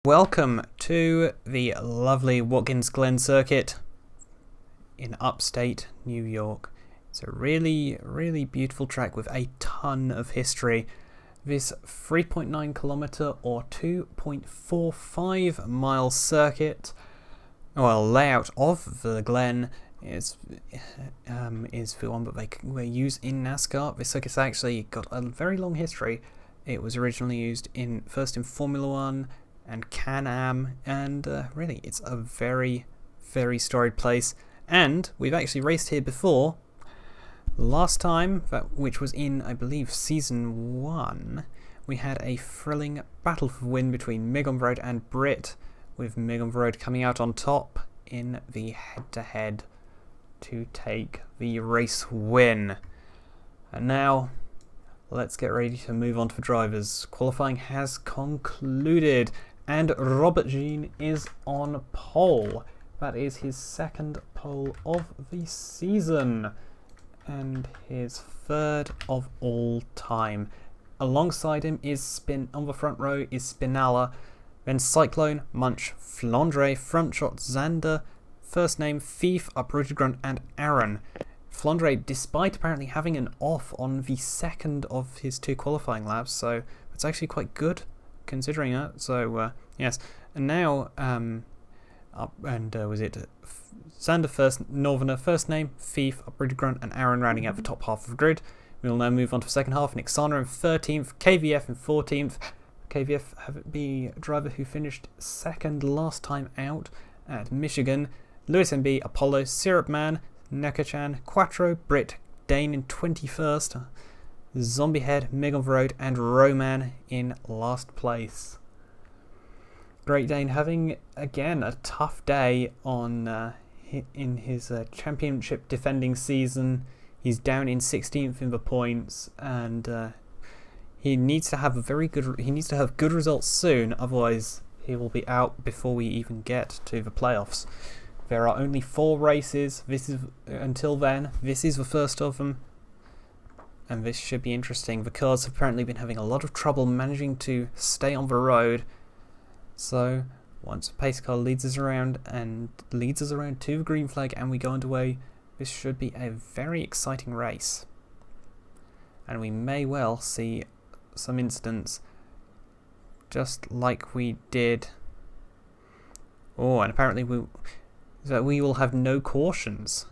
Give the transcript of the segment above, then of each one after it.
Welcome to the lovely Watkins Glen circuit in upstate New York. It's a really beautiful track with a ton of history. This 3.9 kilometer or 2.45 mile circuit, well, layout of the Glen is the one that they use in NASCAR. This circuit's actually got a very long history. It was originally used first in Formula One and Can-Am, and really it's a very storied place, and we've actually raced here before. Last time, which was in, I believe, Season 1, we had a thrilling battle for the win between Mig on the Road and Brit, with Mig on the Road coming out on top in the head-to-head to take the race win. And now, let's get ready to move on to the drivers. Qualifying has concluded, and Robert Jean is on pole. That is his second pole of the season, and his third of all time. Alongside him is on the front row is Spinella, then Cyclone, Munch, Flandre, Frontshot, Xander, First Name, Thief, Uprooted Grunt, and Aaron. Flandre, despite apparently having an off on the second of his two qualifying laps, so it's actually quite good considering that. So yes, and now was it Xander first, Northerner, First Name, Thief, Uprooted Grunt, and Aaron rounding out the top half of the grid. We will now move on to the second half. Nyxana in 13th, KVF in 14th. KVF the driver who finished second last time out at Michigan. Lewis MB, Apollo, Syrup Man, Nekachan, Quattro, Brit, Dane in 21st, Zombie Head, Mig on the Road, and Roman in last place. Great Dane having again a tough day in his championship defending season. He's down in 16th in the points, and he needs to have good results soon. Otherwise, he will be out before we even get to the playoffs. There are only 4 races. Until then, this is the first of them, and this should be interesting. The cars have apparently been having a lot of trouble managing to stay on the road. So once the pace car leads us around to the green flag and we go underway, this should be a very exciting race, and we may well see some incidents just like we did. Oh, and apparently we will have no cautions.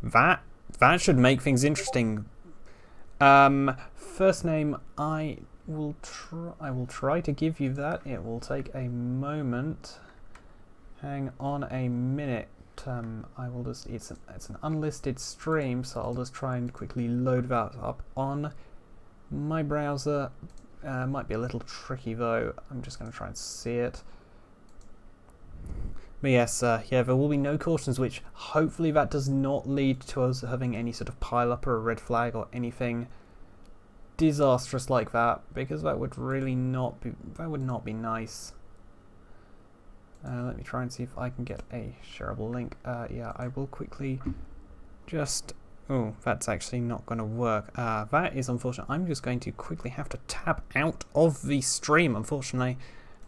That should make things interesting. First Name, I will try to give you that. It will take a moment. Hang on a minute. I will just. It's an unlisted stream, so I'll just try and quickly load that up on my browser. Might be a little tricky though. I'm just going to try and see it. But yes, there will be no cautions, which hopefully that does not lead to us having any sort of pile-up or a red flag or anything disastrous like that, because that would really not be nice. Let me try and see if I can get a shareable link. Yeah, I will quickly just... Oh, that's actually not going to work. That is unfortunate. I'm just going to quickly have to tab out of the stream, unfortunately,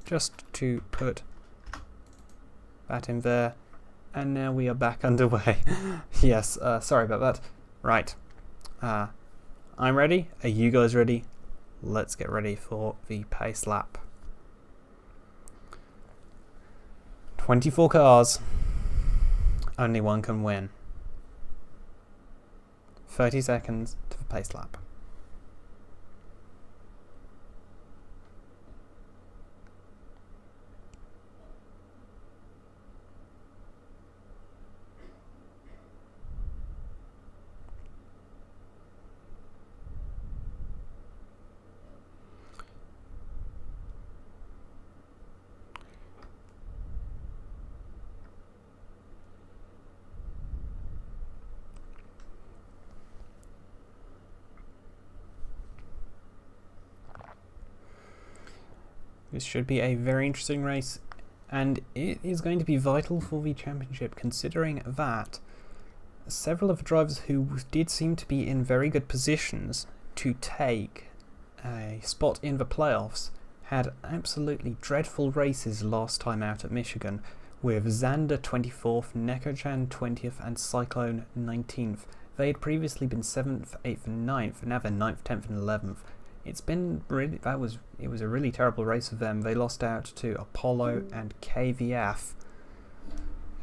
just to put that in there, and now we are back underway. Yes, sorry about that. Right, I'm ready. Are you guys ready? Let's get ready for the pace lap. 24 cars, only one can win. 30 seconds to the pace lap. This should be a very interesting race, and it is going to be vital for the championship, considering that several of the drivers who did seem to be in very good positions to take a spot in the playoffs, had absolutely dreadful races last time out at Michigan, with Xander 24th, Nekochan 20th, and Cyclone 19th. They had previously been 7th, 8th, and 9th, and now they're 9th, 10th, and 11th. It was a really terrible race for them. They lost out to Apollo and KVF,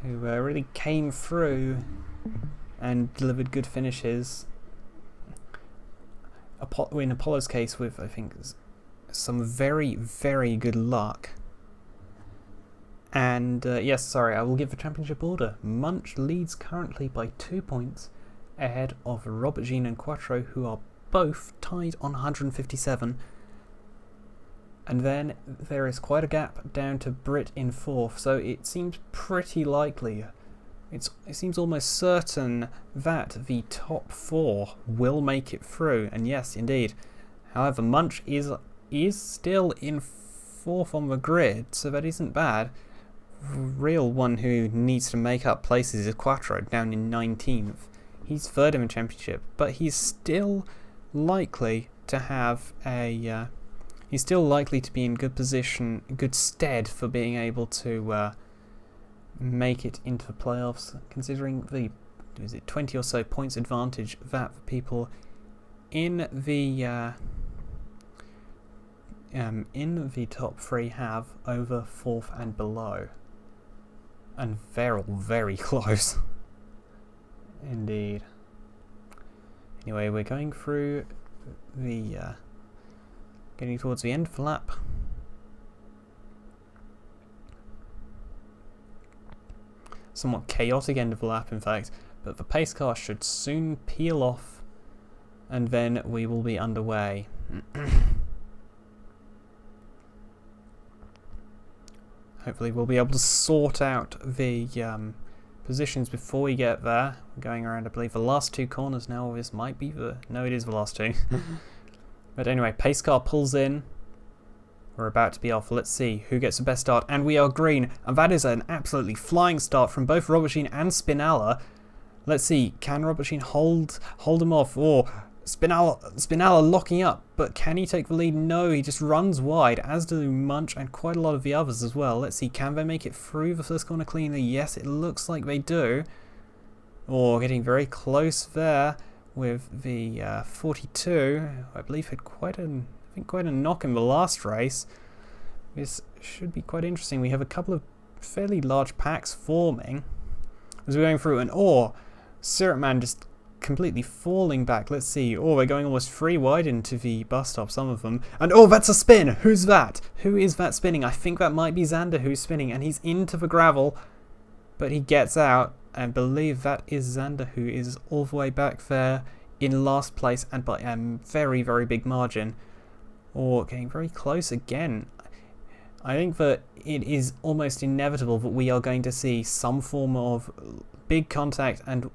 who really came through and delivered good finishes. In Apollo's case, with I think some very, very good luck. And yes, sorry, I will give the championship order. Munch leads currently by 2 points ahead of Robert Jean and Quattro, who are both tied on 157. And then there is quite a gap down to Brit in 4th, so it seems pretty likely, it seems almost certain that the top 4 will make it through, and yes, indeed. However, Munch is still in 4th on the grid, so that isn't bad. The real one who needs to make up places is Quattro, down in 19th. He's 3rd in the championship, but he's still likely to have a he's still likely to be in good position, good stead for being able to make it into the playoffs, considering the 20 or so points advantage that the people in the top 3 have over 4th and below, and they're all very close. Indeed. Anyway, we're going through the getting towards the end of the lap. Somewhat chaotic end of the lap, in fact, but the pace car should soon peel off, and then we will be underway. Hopefully we'll be able to sort out the positions before we get there. We're going around, I believe, the last 2 corners now. This might be the... No, it is the last 2. But anyway, pace car pulls in. We're about to be off. Let's see who gets the best start. And we are green. And that is an absolutely flying start from both Robert Jean and Spinella. Let's see. Can Robert Jean hold him off? Or Spinella locking up. But can he take the lead? No, he just runs wide, as do Munch and quite a lot of the others as well. Let's see. Can they make it through the first corner cleanly? Yes, it looks like they do. Or getting very close there with the 42. I believe had quite a knock in the last race. This should be quite interesting. We have a couple of fairly large packs forming as we're going through, and Syrup Man just completely falling back. Let's see. We're going almost 3 wide into the bus stop, some of them. And that's a spin. Who's that? Who is that spinning? I think that might be Xander who's spinning, and he's into the gravel, but he gets out. I believe that is Xander, who is all the way back there in last place, and by a very, very big margin. Getting very close again. I think that it is almost inevitable that we are going to see some form of big contact, and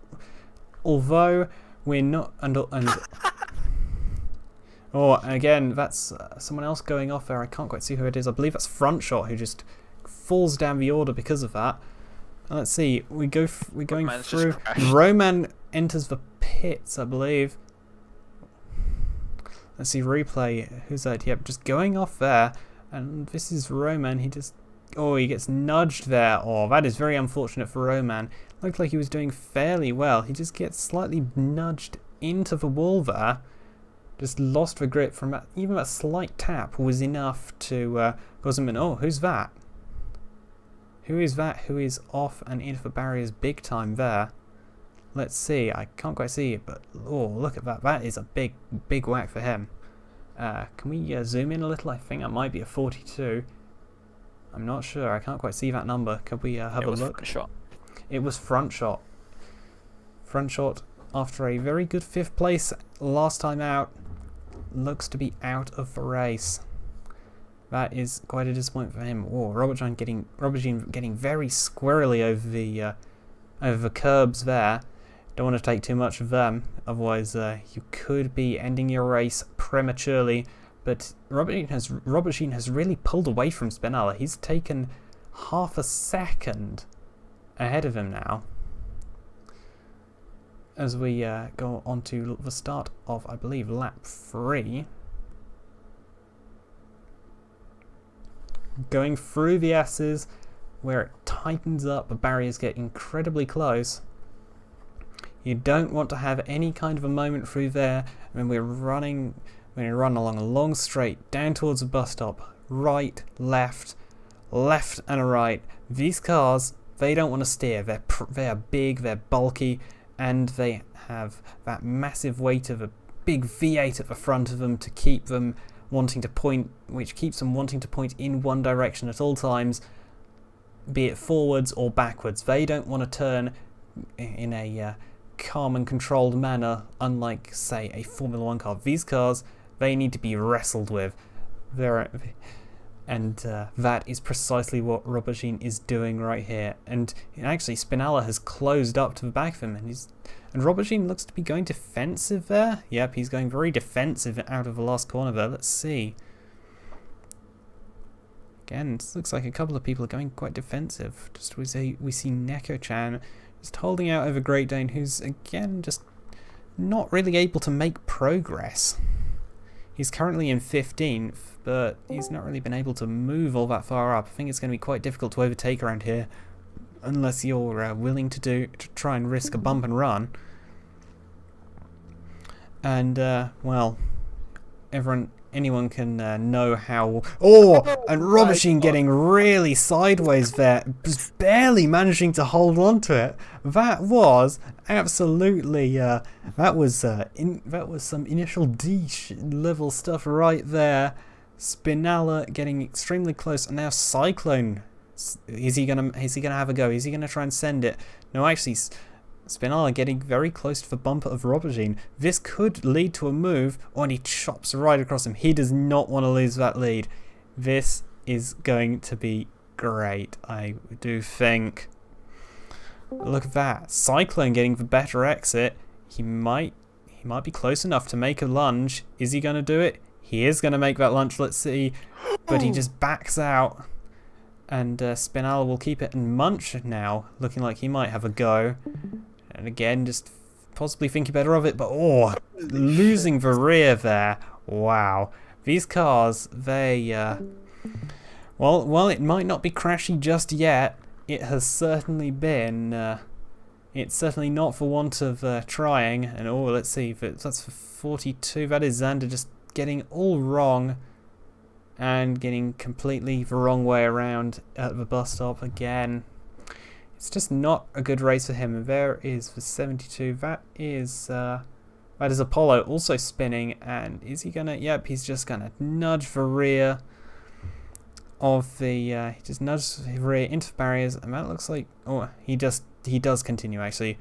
although we're not... And again, that's someone else going off there. I can't quite see who it is. I believe that's Front Shot, who just falls down the order because of that. Let's see, we're going through. Roman enters the pits, I believe. Let's see, replay. Who's that? Yep, just going off there. And this is Roman. He just... he gets nudged there. That is very unfortunate for Roman. Looked like he was doing fairly well. He just gets slightly nudged into the wall there. Just lost the grip from that. Even that slight tap was enough to cause him an... who's that? Who is that? Who is off and into the barriers big time there? Let's see. I can't quite see it, but look at that. That is a big, big whack for him. Can we zoom in a little? I think that might be a 42. I'm not sure. I can't quite see that number. Could we have a look? Front Shot. It was Front Shot. Front Shot, after a very good 5th place last time out, looks to be out of the race. That is quite a disappointment for him. Robert Jean getting very squirrely over the curbs there. Don't want to take too much of them, otherwise you could be ending your race prematurely. But Robert Jean has really pulled away from Spinella. He's taken half a second ahead of him now, as we go on to the start of, I believe, lap 3. going through the S's where it tightens up, the barriers get incredibly close. You don't want to have any kind of a moment through there when we're running, when we run along a long straight down towards a bus stop. Right, left and a right. These cars, they don't want to steer. They are big, they're bulky, and they have that massive weight of a big V8 at the front of them to keep them wanting to point, which keeps them wanting to point in one direction at all times, be it forwards or backwards. They don't want to turn in a calm and controlled manner, unlike, say, a Formula 1 car. These cars, they need to be wrestled with. And that is precisely what Robertson is doing right here. And actually, Spinella has closed up to the back of him, and Robertson looks to be going defensive there. Yep, he's going very defensive out of the last corner there. Let's see. Again, it looks like a couple of people are going quite defensive. Just we see Neko-chan just holding out over Great Dane, who's again just not really able to make progress. He's currently in 15th, but he's not really been able to move all that far up. I think it's going to be quite difficult to overtake around here, unless you're willing to try and risk a bump and run. And well, anyone can know how. Oh, and Robertson getting really sideways there, just barely managing to hold on to it. That was absolutely that was some initial D level stuff right there. Spinella getting extremely close, and now Cyclone. Is he gonna have a go? Is he gonna try and send it? No, actually, Spinella getting very close to the bumper of Robertson. This could lead to a move, and he chops right across him. He does not want to lose that lead. This is going to be great, I do think. Look at that. Cyclone getting the better exit. He might be close enough to make a lunge. Is he going to do it? He is going to make that lunge, let's see. But he just backs out. And Spinella will keep it and Munch now, looking like he might have a go. And again, just possibly thinking better of it, but losing the rear there. Wow. These cars, they, well, it might not be crashy just yet. It has certainly been, it's certainly not for want of trying. And let's see, that's for 42. That is Xander just getting all wrong and getting completely the wrong way around at the bus stop again. It's just not a good race for him. And there is for 72. That is Apollo also spinning. And is he gonna? Yep, he's just gonna nudge the rear of the. He just nudges the rear into the barriers, and that looks like. He does continue actually.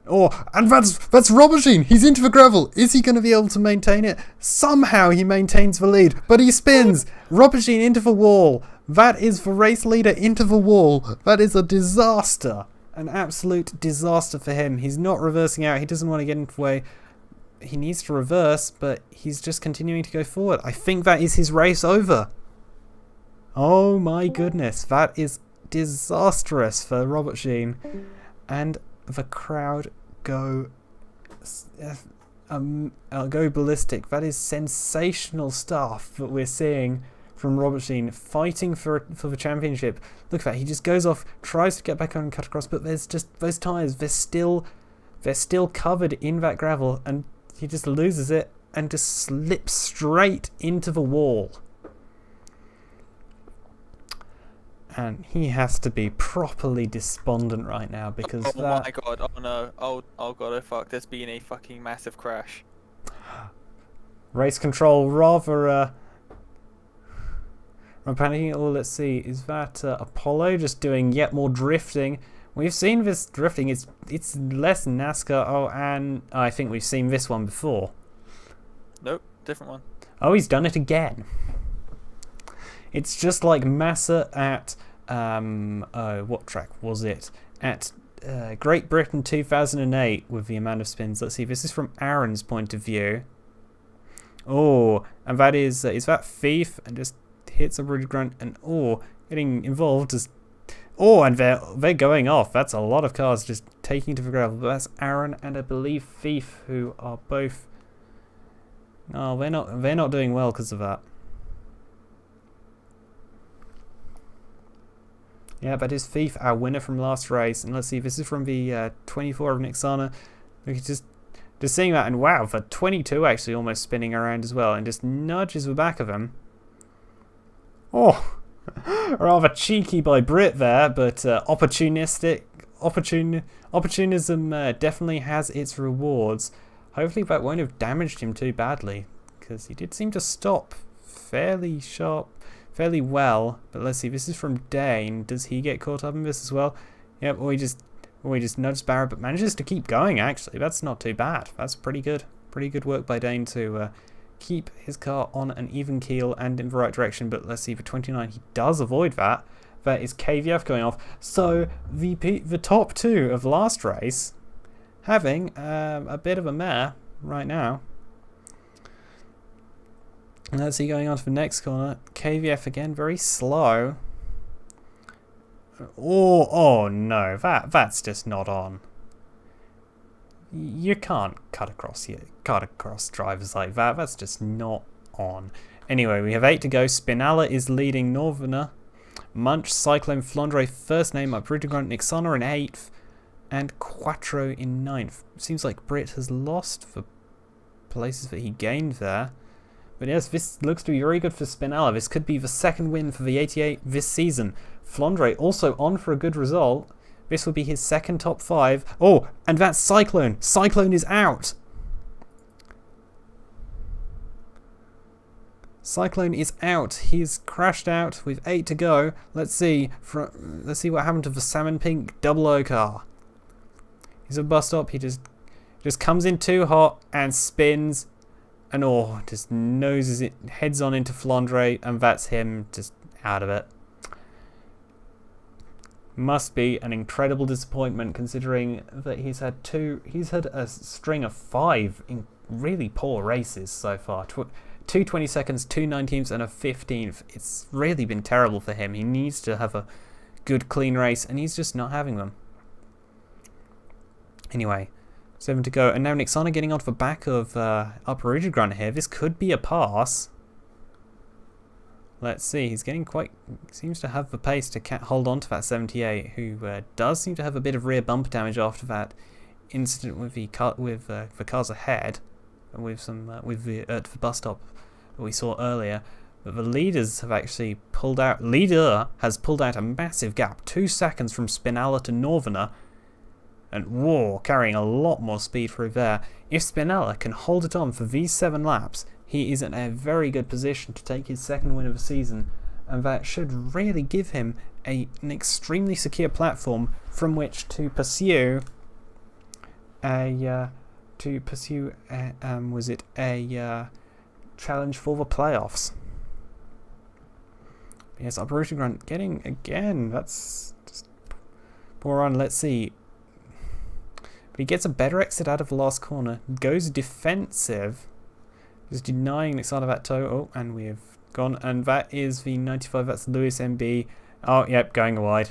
And that's Robertson. He's into the gravel. Is he going to be able to maintain it? Somehow he maintains the lead, but he spins. Robertson into the wall. That is the race leader into the wall. That is a disaster. An absolute disaster for him. He's not reversing out. He doesn't want to get into the way. He needs to reverse, but he's just continuing to go forward. I think that is his race over. Oh my goodness. That is disastrous for Robertson. And the crowd go ballistic. That is sensational stuff that we're seeing from Robertson fighting for the championship. Look at that. He just goes off, tries to get back on and cut across, but there's just those tyres. They're still covered in that gravel, and he just loses it and just slips straight into the wall. And he has to be properly despondent right now because my god, oh no, oh god, oh fuck, there's been a fucking massive crash. Race control rather, I'm panicking. Let's see, is that Apollo just doing yet more drifting? We've seen this drifting, it's less NASCAR, and I think we've seen this one before. Nope, different one. Oh, he's done it again. It's just like Massa at, what track was it? At Great Britain 2008 with the amount of spins. Let's see, this is from Aaron's point of view. And that is that Thief? And just hits a rude grunt and, getting involved. And they're going off. That's a lot of cars just taking to the gravel. But that's Aaron and I believe Thief, who are both... No, they're not doing well because of that. Yeah, but his thief, our winner from last race. And let's see, this is from the 24 of Nyxana. We just seeing that, and wow, for 22 actually almost spinning around as well, and just nudges the back of him. Oh, rather cheeky by Brit there, but opportunism definitely has its rewards. Hopefully that won't have damaged him too badly, because he did seem to stop fairly sharp, fairly well. But let's see, this is from Dane. Does he get caught up in this as well? Yep, or he just nudges Barrett, but manages to keep going, actually. That's not too bad. That's pretty good. Pretty good work by Dane to keep his car on an even keel and in the right direction. But let's see, for 29, he does avoid that. That is KVF going off. So the top two of last race having a bit of a mare right now. And let's see, going on to the next corner. KVF again, very slow. Oh no, that's just not on. You can't cut across drivers like that. That's just not on. Anyway, we have 8 to go. Spinella is leading Northerner. Munch, Cyclone, Flandre first name, Uprooted Grunt, Nyxana in 8th, and Quattro in 9th. Seems like Brit has lost the places that he gained there. But yes, this looks to be very good for Spinella. This could be the second win for the 88 this season. Flandre also on for a good result. This will be his second top 5. Oh, and that's Cyclone. Cyclone is out. Cyclone is out. He's crashed out with 8 to go. Let's see what happened to the salmon pink double O car. He's a bus stop. He just comes in too hot and spins, and just noses it, heads on into Flandre, and that's him just out of it. Must be an incredible disappointment, considering that he's had a string of 5 in really poor races so far. 2 22nds, 2 19ths, and a 15th. It's really been terrible for him. He needs to have a good, clean race, and he's just not having them. Anyway, 7 to go, and now Nyxana getting onto the back of Uprooted Grunt here. This could be a pass. Let's see, he's getting seems to have the pace to hold on to that 78, who does seem to have a bit of rear bumper damage after that incident with the cars ahead, with the bus stop that we saw earlier. But the leaders have actually pulled out. Leader has pulled out a massive gap, 2 seconds from Spinella to Northerner, and carrying a lot more speed through there. If Spinella can hold it on for these 7 laps, he is in a very good position to take his second win of the season, and that should really give him an extremely secure platform from which to pursue a challenge for the playoffs. Yes, Uprooted Grunt getting again. That's just poor run. Let's see. But he gets a better exit out of the last corner. Goes defensive. Just denying Nyxana that toe. Oh, and we have gone. And that is the 95. That's Lewis MB. Oh, yep, going wide.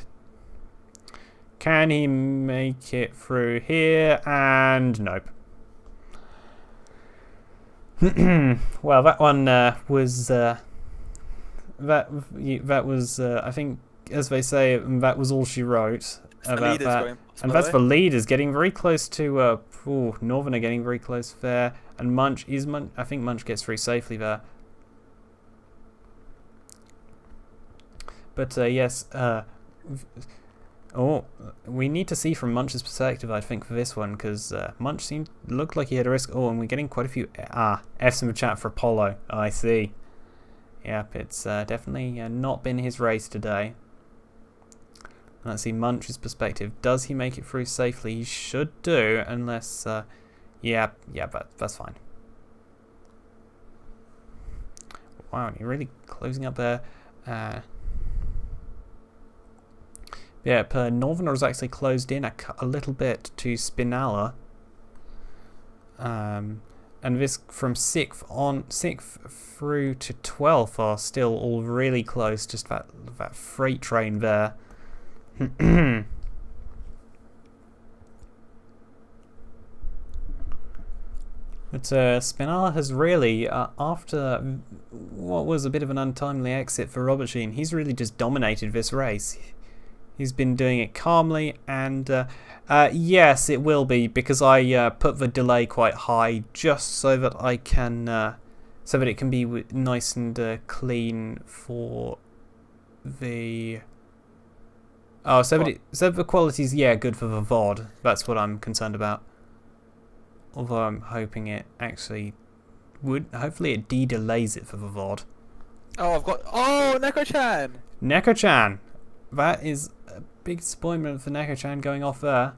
Can he make it through here? And nope. Well, that one was that was I think, as they say, that was all she wrote about that. And that's the leaders getting very close to Northerner getting very close there, and Munch. I think Munch gets through safely there. But yes, we need to see from Munch's perspective, I think, for looked one, because Munch looked like he had a risk. Oh, and we're getting quite a few F's in the chat for Apollo. Oh, I see. Yep, it's definitely not been his race today. Let's see Munch's perspective. Does he make it through safely? He should do, unless... but that's fine. Wow, and you're really closing up there. Northerner is actually closed in a little bit to Spinella. And this from 6th through to 12th are still all really close, just that freight train there. But Spinella has really, after what was a bit of an untimely exit for Robert Sheen, he's really just dominated this race. He's been doing it calmly, and yes, it will be, because I put the delay quite high just so that I can, so that it can be nice and clean for the. Oh, so the quality's good for the VOD. That's what I'm concerned about. Although I'm hoping it actually would. Hopefully, it de-delays it for the VOD. Oh, I've got. Oh, Neko-chan! Neko-chan! That is a big disappointment for Neko-chan going off there.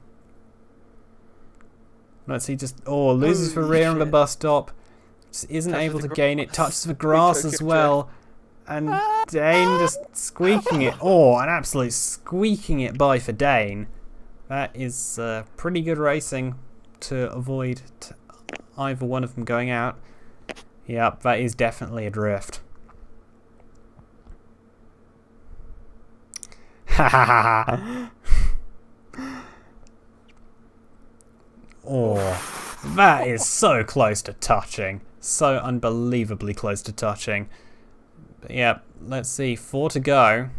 Let's see, just. Oh, loses for rear on the bus stop. Just isn't able to gain it. Touches the grass as well. And Dane just squeaking it. Oh, an absolute squeaking it by for Dane. That is pretty good racing to avoid either one of them going out. Yep, that is definitely a drift. Ha ha ha ha. Oh, that is so close to touching. So unbelievably close to touching. But yeah, let's see. 4 to go.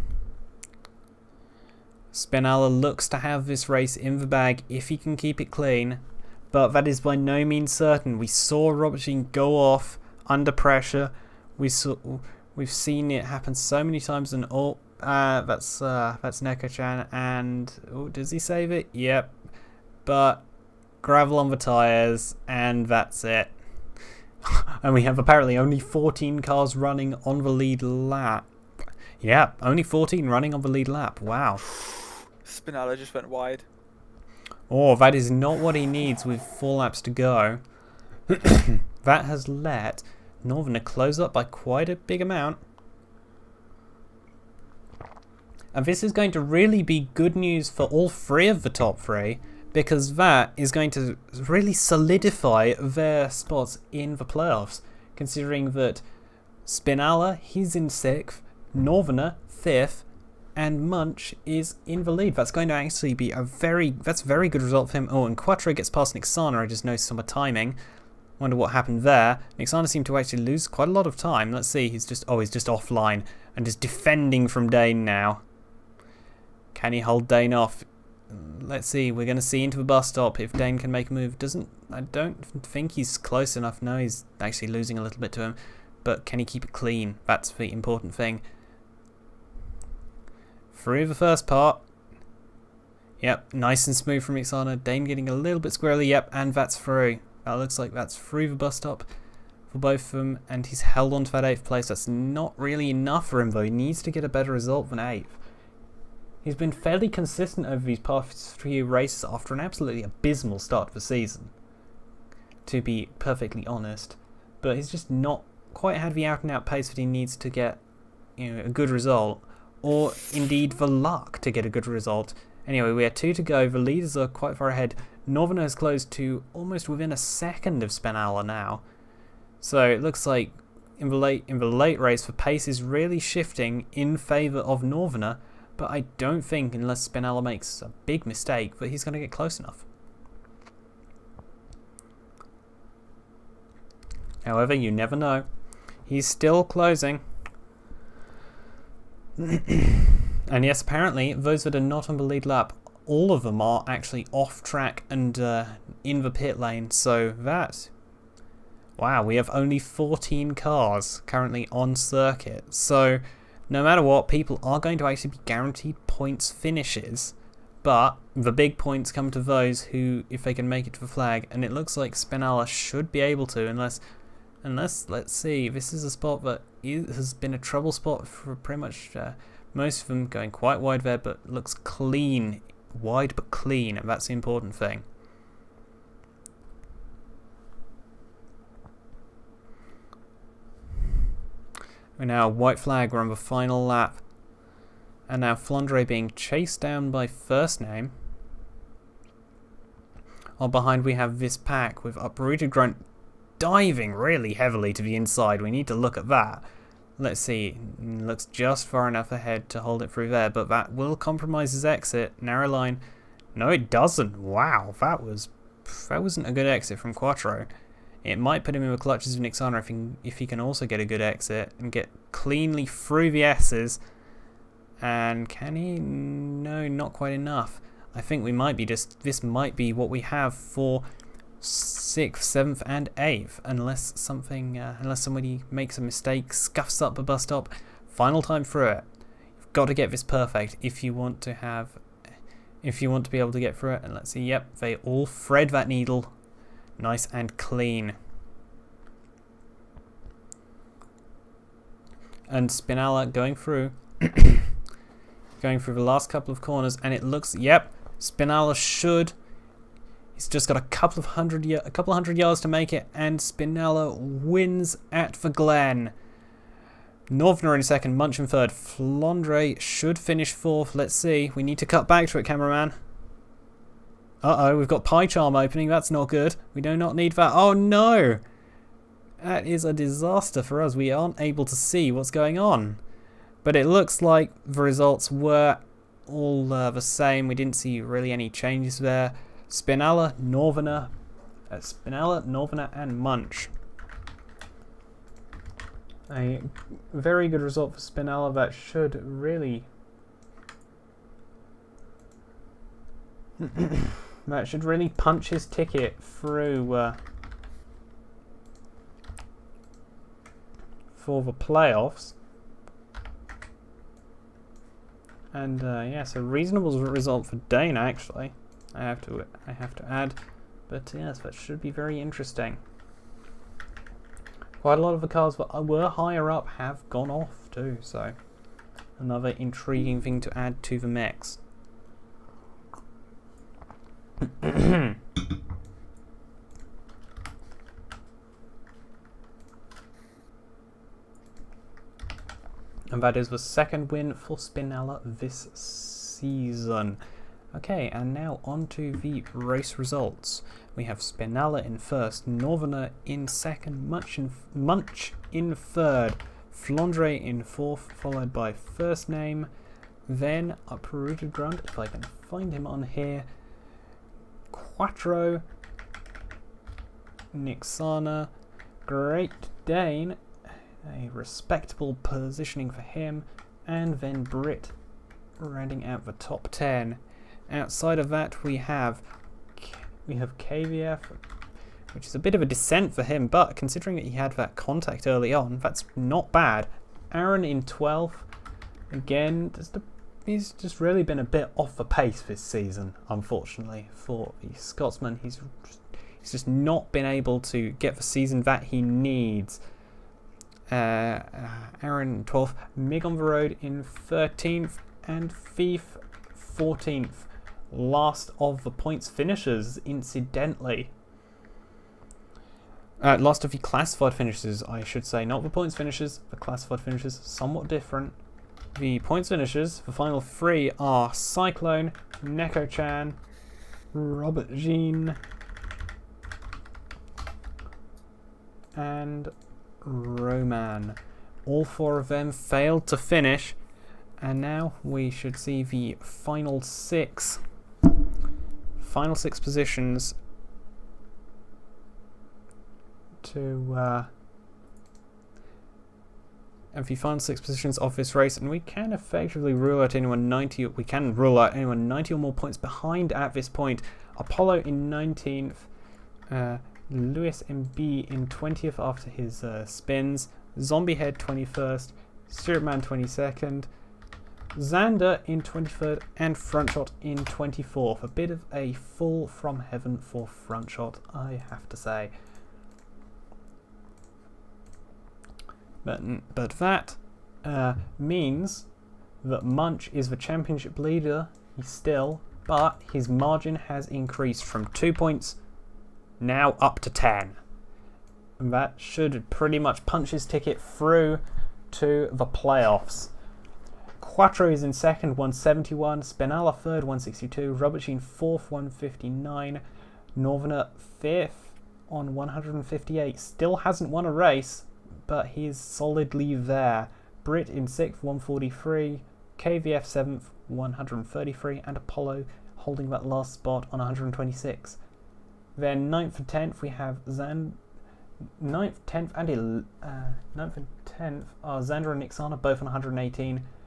Spinella looks to have this race in the bag if he can keep it clean. But that is by no means certain. We saw Robert Jean go off under pressure. We've seen it happen so many times. And that's Neko-chan. And does he save it? Yep. But gravel on the tyres, and that's it. And we have apparently only 14 cars running on the lead lap. Yeah, only 14 running on the lead lap. Wow. Spinella just went wide. Oh, that is not what he needs with 4 laps to go. That has let Northerner close up by quite a big amount. And this is going to really be good news for all 3 of the top 3. Because that is going to really solidify their spots in the playoffs. Considering that Spinella, he's in 6th, Northerner, 5th, and Munch is in the lead. That's going to actually be a very good result for him. Oh, and Quattro gets past Nyxana. I just noticed on the timing. Wonder what happened there. Nyxana seemed to actually lose quite a lot of time. Let's see, he's just offline and just defending from Dane now. Can he hold Dane off? Let's see, we're going to see into the bus stop if Dane can make a move. I don't think he's close enough. No, he's actually losing a little bit to him. But can he keep it clean? That's the important thing. Through the first part. Yep, nice and smooth from Nyxana. Dane getting a little bit squirrely. Yep, and that's through. That looks like that's through the bus stop for both of them. And he's held on to that 8th place. That's not really enough for him, though. He needs to get a better result than 8th. He's been fairly consistent over these past few races after an absolutely abysmal start to the season, to be perfectly honest. But he's just not quite had the out-and-out pace that he needs to get, a good result, or indeed the luck to get a good result. Anyway, we have 2 to go. The leaders are quite far ahead. Northerner has closed to almost within a second of Spinella now. So it looks like in the late race, the pace is really shifting in favour of Northerner. But I don't think, unless Spinella makes a big mistake, that he's going to get close enough. However, you never know. He's still closing. And yes, apparently, those that are not on the lead lap, all of them are actually off track and in the pit lane. So that... Wow, we have only 14 cars currently on circuit. So... No matter what, people are going to actually be guaranteed points finishes, but the big points come to those who, if they can make it to the flag, and it looks like Spinella should be able to, unless, let's see, this is a spot that has been a trouble spot for pretty much most of them, going quite wide there, but looks clean, wide but clean, and that's the important thing. We're now white flag, we're on the final lap. And now Flandre being chased down by first name. While behind we have this pack with Uprooted Grunt diving really heavily to the inside. We need to look at that. Let's see, looks just far enough ahead to hold it through there, but that will compromise his exit. Narrow line. No, it doesn't. Wow, that wasn't a good exit from Quattro. It might put him in the clutches of Nyxana if he can also get a good exit and get cleanly through the S's And can he? No, not quite enough. I think we might be this might be what we have for 6th, 7th, and 8th, unless somebody makes a mistake, scuffs up a bus stop. Final time through it. You've got to get this perfect if you want to be able to get through it. And let's see. Yep, they all thread that needle, nice and clean. And Spinella going through, going through the last couple of corners, and it looks. Yep, Spinella should. He's just got a couple of hundred yards to make it, and Spinella wins at the Glen. Northerner in second, Munch in third. Flandre should finish fourth. Let's see. We need to cut back to it, cameraman. Uh-oh, we've got Pie Charm opening. That's not good. We do not need that. Oh, no! That is a disaster for us. We aren't able to see what's going on. But it looks like the results were all the same. We didn't see really any changes there. Spinella, Northerner, and Munch. A very good result for Spinella. That should really punch his ticket through for the playoffs. And yes, a reasonable result for Dane, actually. I have to add, but yes, that should be very interesting. Quite a lot of the cars that were higher up have gone off too, so another intriguing thing to add to the mix. And that is the second win for Spinella this season. Okay, and now on to the race results. We have Spinella in first, Northerner in second, Munch in third, Flandre in fourth, followed by First Name, then Uprooted Grunt, if I can find him on here, Quattro, Nyxana, Great Dane, a respectable positioning for him, and then Brit rounding out the top 10. Outside of that, we have KVF, which is a bit of a descent for him, but considering that he had that contact early on, that's not bad. Aaron in 12th, again, he's just really been a bit off the pace this season, unfortunately, for the Scotsman. He's just not been able to get the season that he needs. Aaron in 12th, Mig on the road in 13th, and Thief 14th. Last of the points finishers, incidentally. Last of the classified finishers, I should say. Not the points finishers, the classified finishers, somewhat different. The points finishers, the final three, are Cyclone, Neko-chan, Robert Jean, and Roman. All four of them failed to finish, and now we should see the final six positions of the final 6 positions of this race, and we can effectively rule out anyone 90. We can rule out anyone 90 or more points behind at this point. Apollo in 19th, Lewis MB in 20th after his spins, Zombiehead 21st, Spiritman 22nd, Xander in 23rd, and Frontshot in 24th. A bit of a fall from heaven for Frontshot, I have to say. But that means that Munch is the championship leader still, but his margin has increased from 2 points now up to 10. And that should pretty much punch his ticket through to the playoffs. Quattro is in second, 171. Spinella third, 162. Robert Sheen fourth, 159. Northerner fifth on 158. Still hasn't won a race, but he is solidly there. Brit in sixth, 143. KVF seventh, 133. And Apollo holding that last spot on 126. Then 9th and 10th we have 9th, 10th and 10th are Xander and Nyxana, both on 118.